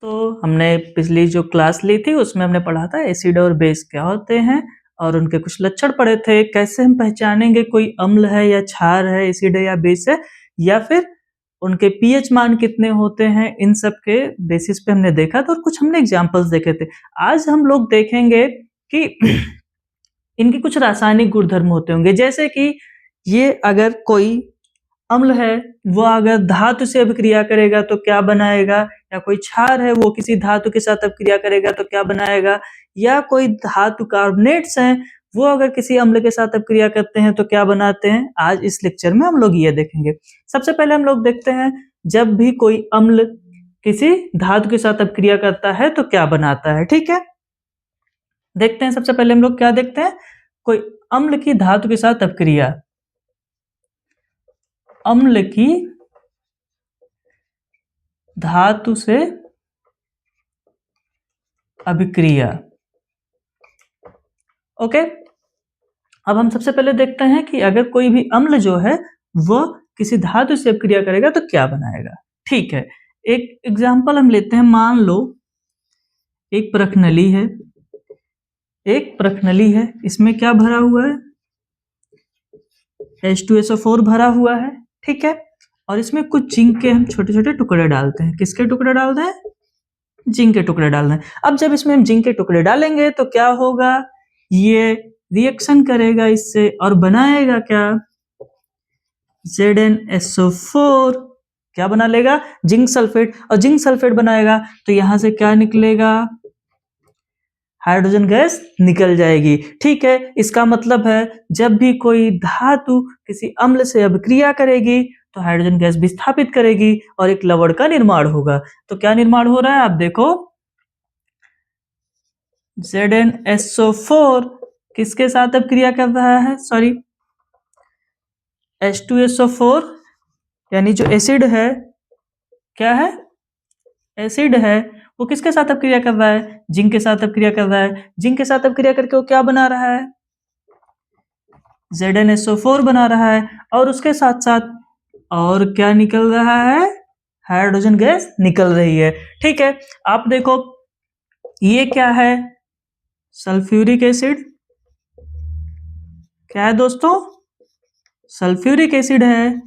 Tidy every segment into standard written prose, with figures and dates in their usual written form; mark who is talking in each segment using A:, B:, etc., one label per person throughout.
A: तो हमने पिछली जो क्लास ली थी उसमें हमने पढ़ा था एसिड और बेस क्या होते हैं और उनके कुछ लक्षण पढ़े थे। कैसे हम पहचानेंगे कोई अम्ल है या क्षार है, एसिड है या बेस है, या फिर उनके पीएच मान कितने होते हैं, इन सब के बेसिस पे हमने देखा था और कुछ हमने एग्जांपल्स देखे थे। आज हम लोग देखेंगे कि इनके कुछ रासायनिक गुणधर्म होते होंगे, जैसे कि ये अगर कोई अम्ल है वो अगर धातु से अभिक्रिया करेगा तो क्या बनाएगा, या कोई क्षार है वो किसी धातु के साथ अभिक्रिया करेगा तो क्या बनाएगा, या कोई धातु कार्बोनेट्स हैं वो अगर किसी अम्ल के साथ अभिक्रिया करते हैं तो क्या बनाते हैं। आज इस लेक्चर में हम लोग ये देखेंगे। सबसे पहले हम लोग देखते हैं जब भी कोई अम्ल किसी धातु के साथ अभिक्रिया करता है तो क्या बनाता है। ठीक है, देखते हैं। सबसे पहले हम लोग क्या देखते हैं, कोई अम्ल की धातु के साथ अभिक्रिया, अम्ल की धातु से अभिक्रिया। ओके, अब हम सबसे पहले देखते हैं कि अगर कोई भी अम्ल जो है वो किसी धातु से अभिक्रिया करेगा तो क्या बनाएगा। ठीक है, एक एग्जांपल हम लेते हैं। मान लो एक प्रखनली है, इसमें क्या भरा हुआ है, H2SO4 भरा हुआ है। ठीक है, और इसमें कुछ जिंक के हम छोटे छोटे टुकड़े डालते हैं। किसके टुकड़े डालते हैं? जिंक के टुकड़े डालना है। अब जब इसमें हम जिंक के टुकड़े डालेंगे तो क्या होगा, ये रिएक्शन करेगा इससे और बनाएगा क्या, ZnSO4। क्या बना लेगा? Zinc sulphate. और जिंक सल्फेट बनाएगा तो यहां से क्या निकलेगा, हाइड्रोजन गैस निकल जाएगी। ठीक है, इसका मतलब है जब भी कोई धातु किसी अम्ल से अभिक्रिया करेगी तो हाइड्रोजन गैस विस्थापित करेगी और एक लवण का निर्माण होगा। तो क्या निर्माण हो रहा है, आप देखो, ZnSO4 किसके साथ अभिक्रिया कर रहा है, सॉरी H2SO4 यानी जो एसिड है, क्या है, एसिड है, वो किसके साथ अभिक्रिया कर रहा है, जिंक के साथ अभिक्रिया कर रहा है। जिंक के साथ अभिक्रिया करके वो क्या बना रहा है, ZnSO4 बना रहा है। और उसके साथ साथ और क्या निकल रहा है, हाइड्रोजन गैस निकल रही है। ठीक है, आप देखो ये क्या है, सल्फ्यूरिक एसिड। क्या है दोस्तों, सल्फ्यूरिक एसिड है,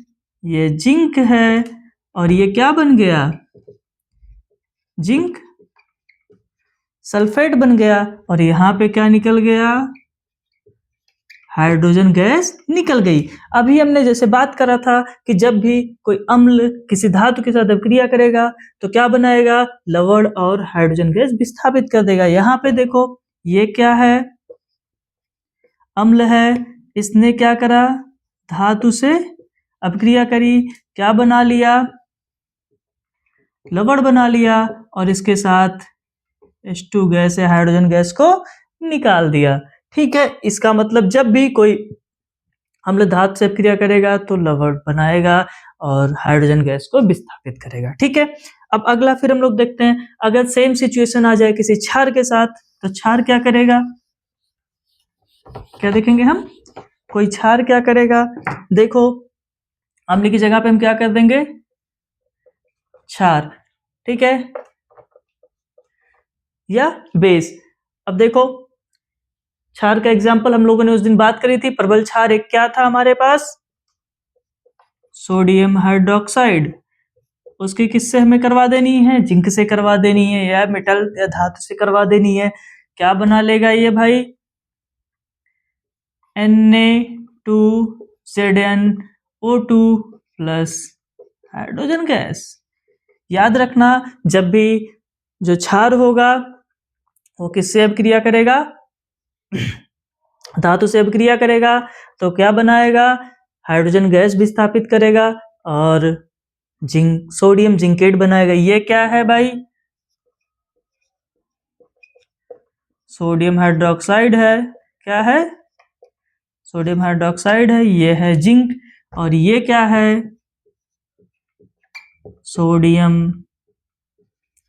A: ये जिंक है, और ये क्या बन गया, जिंक सल्फेट बन गया। और यहां पे क्या निकल गया, हाइड्रोजन गैस निकल गई। अभी हमने जैसे बात करा था कि जब भी कोई अम्ल किसी धातु के साथ अभिक्रिया करेगा तो क्या बनाएगा, लवण और हाइड्रोजन गैस विस्थापित कर देगा। यहां पे देखो ये क्या है, अम्ल है, इसने क्या करा, धातु से अभिक्रिया करी, क्या बना लिया, लवण बना लिया, और इसके साथ H2 गैस या हाइड्रोजन गैस को निकाल दिया। ठीक है, इसका मतलब जब भी कोई अम्ल धातु से अभिक्रिया करेगा तो लवण बनाएगा और हाइड्रोजन गैस को विस्थापित करेगा। ठीक है, अब अगला फिर हम लोग देखते हैं, अगर सेम सिचुएशन आ जाए किसी क्षार के साथ तो क्षार क्या करेगा, क्या देखेंगे हम, कोई क्षार क्या करेगा। देखो अम्ल की जगह पे हम क्या कर देंगे, क्षार। ठीक है, या बेस। अब देखो क्षार का एग्जाम्पल हम लोगों ने उस दिन बात करी थी, प्रबल क्षार एक क्या था हमारे पास, सोडियम हाइड्रोक्साइड। उसकी किससे हमें करवा देनी है, जिंक से करवा देनी है, या मेटल या धातु से करवा देनी है। क्या बना लेगा ये भाई, Na2ZnO2 प्लस हाइड्रोजन गैस। याद रखना जब भी जो क्षार होगा वो किससे अभिक्रिया करेगा, धातु से अभिक्रिया करेगा तो क्या बनाएगा, हाइड्रोजन गैस विस्थापित करेगा और जिंक, सोडियम जिंकेट बनाएगा। ये क्या है भाई, सोडियम हाइड्रोक्साइड है। क्या है, सोडियम हाइड्रोक्साइड है, ये है जिंक। और ये क्या है, सोडियम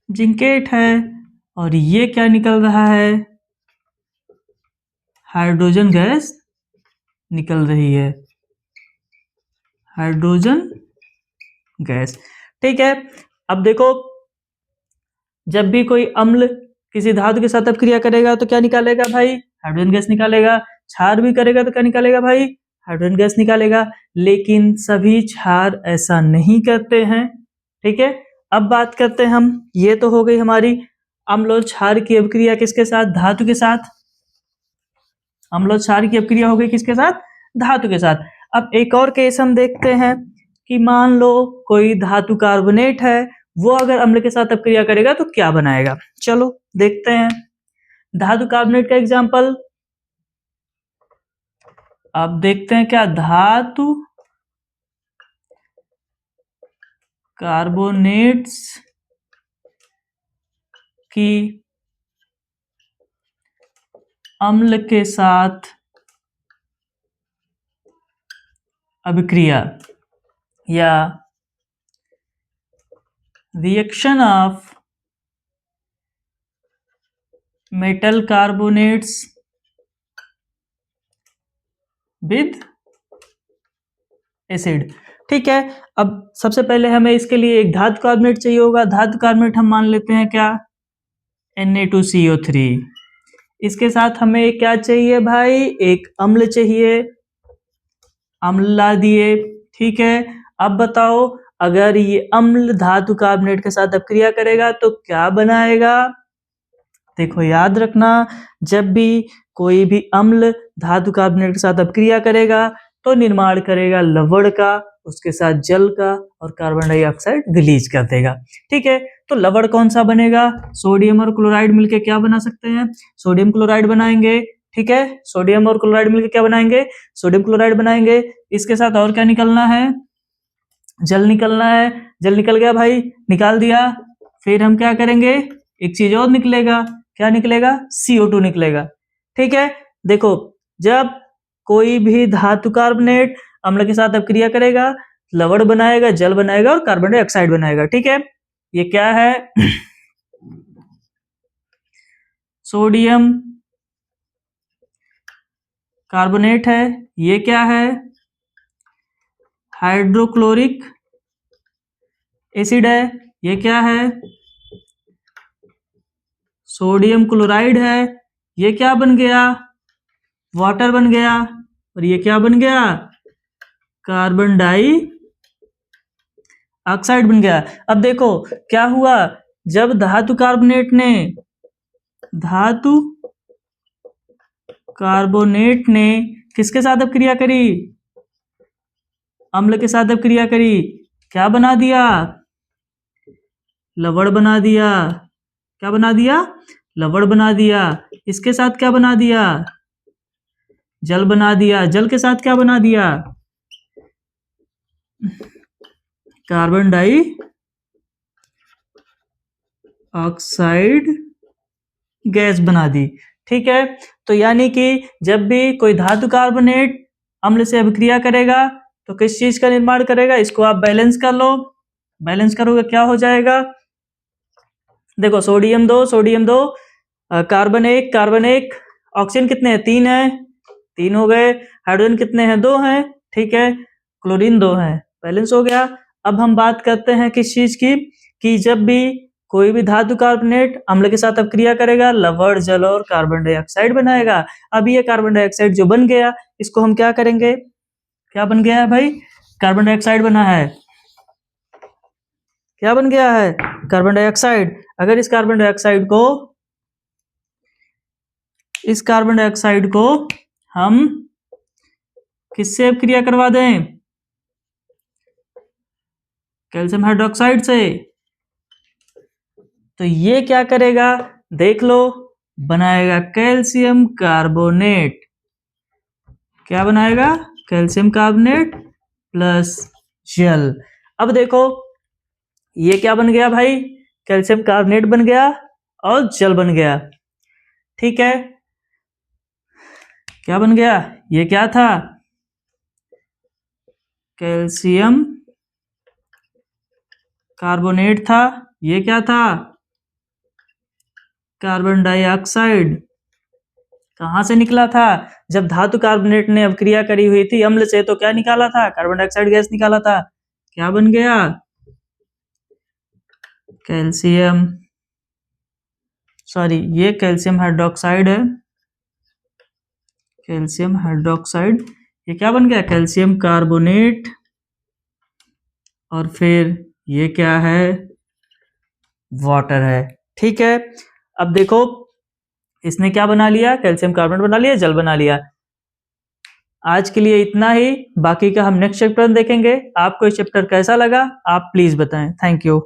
A: जिंकेट है। और ये क्या निकल रहा है, हाइड्रोजन गैस निकल रही है, हाइड्रोजन गैस। ठीक है, अब देखो जब भी कोई अम्ल किसी धातु के साथ अपक्रिया करेगा तो क्या निकालेगा भाई? हाइड्रोजन गैस निकालेगा। क्षार भी करेगा तो क्या निकालेगा भाई? हाइड्रोजन गैस निकालेगा। लेकिन सभी क्षार ऐसा नहीं करते हैं, ठीक है। अब बात करते हैं हम, ये तो हो गई हमारी अम्ल और क्षार की अपक्रिया किसके साथ? धातु के साथ। अम्ल और क्षार की अपक्रिया हो गई किसके साथ? धातु के साथ। अब एक और केस हम देखते हैं कि मान लो कोई धातु कार्बोनेट है, वो अगर अम्ल के साथ अपक्रिया करेगा तो क्या बनाएगा? चलो देखते हैं। धातु कार्बोनेट का एग्जाम्पल अब देखते हैं क्या? धातु कार्बोनेट्स की अम्ल के साथ अभिक्रिया या reaction of metal carbonates with acid, ठीक है। अब सबसे पहले हमें इसके लिए एक धातु कार्बोनेट चाहिए होगा। धातु कार्बोनेट हम मान लेते हैं क्या? Na2CO3। इसके साथ हमें क्या चाहिए भाई? एक अम्ल चाहिए। अम्ल ला दिए, ठीक है। अब बताओ अगर ये अम्ल धातु कार्बोनेट के साथ अपक्रिया करेगा तो क्या बनाएगा? देखो याद रखना, जब भी कोई भी अम्ल धातु कार्बोनेट के साथ अपक्रिया करेगा तो निर्माण करेगा लवण का, उसके साथ जल का और कार्बन डाइऑक्साइड रिलीज कर देगा, ठीक है। तो लवण कौन सा बनेगा? सोडियम और क्लोराइड मिलके क्या बना सकते हैं? सोडियम क्लोराइड बनाएंगे, ठीक है। सोडियम और क्लोराइड मिलके क्या बनाएंगे? सोडियम क्लोराइड बनाएंगे। इसके साथ और क्या निकलना है? जल निकलना है। जल निकल गया भाई, निकाल दिया। फिर हम क्या करेंगे? एक चीज और निकलेगा। क्या निकलेगा? CO2 निकलेगा, ठीक है। देखो जब कोई भी धातु कार्बोनेट अम्ल के साथ अपक्रिया करेगा, लवण बनाएगा, जल बनाएगा और कार्बन डाइऑक्साइड बनाएगा, ठीक है। ये क्या है? सोडियम कार्बोनेट है। ये क्या है? हाइड्रोक्लोरिक एसिड है। ये क्या है? सोडियम क्लोराइड है। ये क्या बन गया? वाटर बन गया। और ये क्या बन गया? कार्बन डाई ऑक्साइड बन गया। अब देखो क्या हुआ, जब धातु कार्बोनेट ने किसके साथ अपक्रिया करी? अम्ल के साथ अपक्रिया करी। क्या बना दिया? लवण बना दिया। क्या बना दिया? लवण बना दिया। इसके साथ क्या बना दिया? जल बना दिया। जल के साथ क्या बना दिया? कार्बन डाई ऑक्साइड गैस बना दी, ठीक है। तो यानी कि जब भी कोई धातु कार्बोनेट अम्ल से अभिक्रिया करेगा तो किस चीज का निर्माण करेगा? इसको आप बैलेंस कर लो। बैलेंस करोगे क्या हो जाएगा? देखो सोडियम 2 कार्बन 1 ऑक्सीजन कितने हैं? 3 है, 3 हो गए। हाइड्रोजन कितने हैं? 2 हैं, ठीक है। क्लोरीन 2 है, बैलेंस हो गया। अब हम बात करते हैं किस चीज की, कि जब भी कोई भी धातु कार्बोनेट अम्ल के साथ अपक्रिया करेगा, लवण, जल और कार्बन डाइऑक्साइड बनाएगा। अब ये कार्बन डाइऑक्साइड जो बन गया, इसको हम क्या करेंगे? क्या बन गया है भाई? कार्बन डाइऑक्साइड बना है। क्या बन गया है? Carbon dioxide. अगर इस कार्बन डाइऑक्साइड को हम किससे अपक्रिया करवा दें? कैल्शियम हाइड्रोक्साइड से, तो ये क्या करेगा? देख लो, बनाएगा कैल्शियम कार्बोनेट। क्या बनाएगा? कैल्शियम कार्बोनेट प्लस जल। अब देखो ये क्या बन गया भाई? कैल्शियम कार्बोनेट बन गया और जल बन गया, ठीक है। क्या बन गया? ये क्या था? कैल्शियम कार्बोनेट था। ये क्या था? Carbon dioxide. कहां से निकला था? जब धातु कार्बोनेट ने अपक्रिया करी हुई थी अम्ल से तो क्या निकाला था? कार्बन डाइऑक्साइड गैस निकाला था। क्या बन गया? कैल्शियम सॉरी, ये कैल्शियम हाइड्रोक्साइड है, कैल्शियम हाइड्रोक्साइड। ये क्या बन गया? Calcium carbonate. और फिर ये क्या है? वाटर है। ठीक है, अब देखो इसने क्या बना लिया? कैल्शियम कार्बोनेट बना लिया, जल बना लिया। आज के लिए इतना ही, बाकी का हम नेक्स्ट चैप्टर में देखेंगे। आपको ये चैप्टर कैसा लगा आप प्लीज बताएं। Thank you.